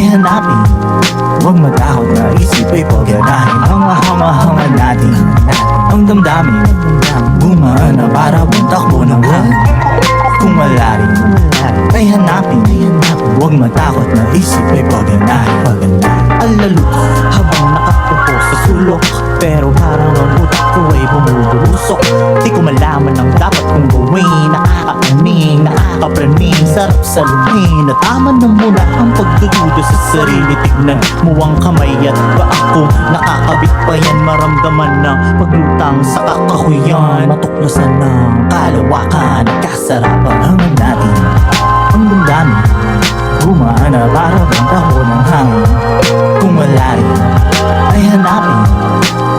hanapin. Huwag matakot na isip ay pagganahin. Ang ahang-ahangan natin, ang damdamin gumaan na para bang takbo ng hangin. Kung malalim ay hanapin. Huwag matakot na isip ay pagganahin. Alaluto habang nakatupo sa sulok, pero parang ang utak ko ay bumuburusok. Di ko malaman ang dapat kong gawin. Nakakaaning, nakakapraning, sarap saluhin. Natama na muna ang pagdududa sa sarili. Tignan mo ang kamay at paa ko, nakakabit pa yan. Maramdaman ng paglutang sa kakahuyan. Matuklasan ng kalawakan at kasarapan. Hangad natin ang damdamin gumaan na para bang taho ng hangin. Kung malalim ay hanapin.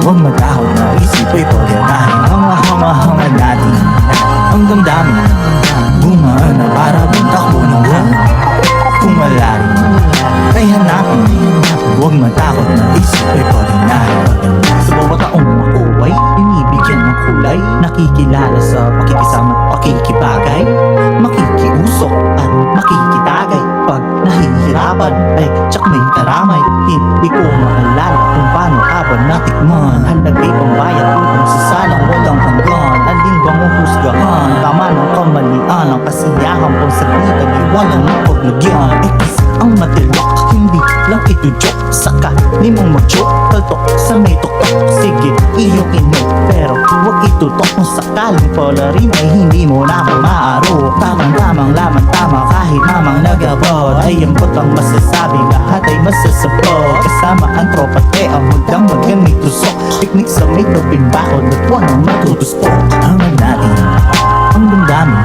Huwag matakot na isip ay pagganahin. Ang ahang-ahangan natin, ang damdamin gumaan na para bang takbo ng hangin. Kung malalim ay hanapin. Huwag matakot na isip ay pagganahin. Sa bawat taong ako ay binibigyan ng kulay. Nakikilala sa pakikisama at pakikibagay, makikiusok at makikitagay. Pag nahihirapan ay tsak may karamay. Hindi ko maalala kung paano habang natikman. Halagay pambayad upang sa salang walang hanggan. Alin bang uhusgahan? Tama ng kamalian. Ang kasiyahan pang saglitan ay walang mapaglagyan. Kasi ang matilok, hindi lang ito joke. Saka limang mag-joke, taltok sa may tuktok. Sige, iyong inok, pero huwag itutok. Kung sakaling pala rin ay hindi mo na ako maaro. Tamang-tamang laman tama kahit mamang nagabot. Ay ang putang masasabi, lahat ay masasabot. Kasama ang tropa ang magdang magamit tusok. Piknik sa may tubig bakod at walang matutuspok. Hangad natin ang damdamin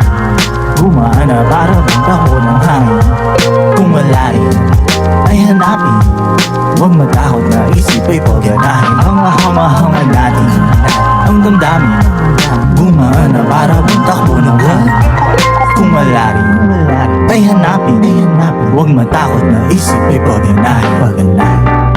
gumaan na para bang taho ng hangin. Kung malalim ay hanapin. Huwag matakot na isip ay pagganahin. Ang ahang-ahangan natin, ang damdamin gumaan na para bang takbo ng hangin. Kung malalim ay hanapin. Huwag matakot na isip ay pagganahin.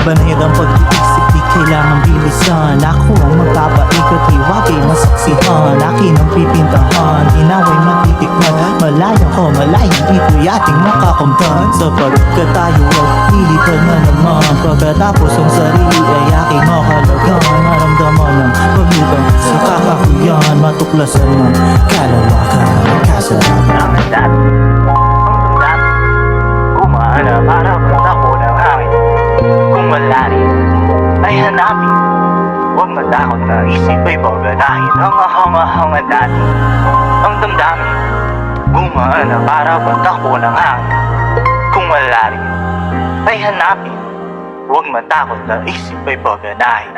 Banayad ang pag-iisip, di kailangang bilisan. Ako ang magpapaikot, iwagay masaksihan. Akin ang pipintahan, ginaway matitikman. Malayang ko, malayang ito'y ating makakamtan. Sapagkat tayo ay lilipad na naman. Pagkatapos ang sarili ay aking makalagan. Maramdaman ang paglutang sa kakahuyan. Matuklasan ng kalawakan at kasarapan. Ang damdamin gumaan na para bang taho ng hangin. Kung malalim ay hanapin. Huwag matakot na isip ay pagganahin. Ang ahang-ahangan natin, ang damdamin gumaan na para bang takbo ng hangin. Kung malalim ay hanapin. Huwag matakot na isip ay pagganahin.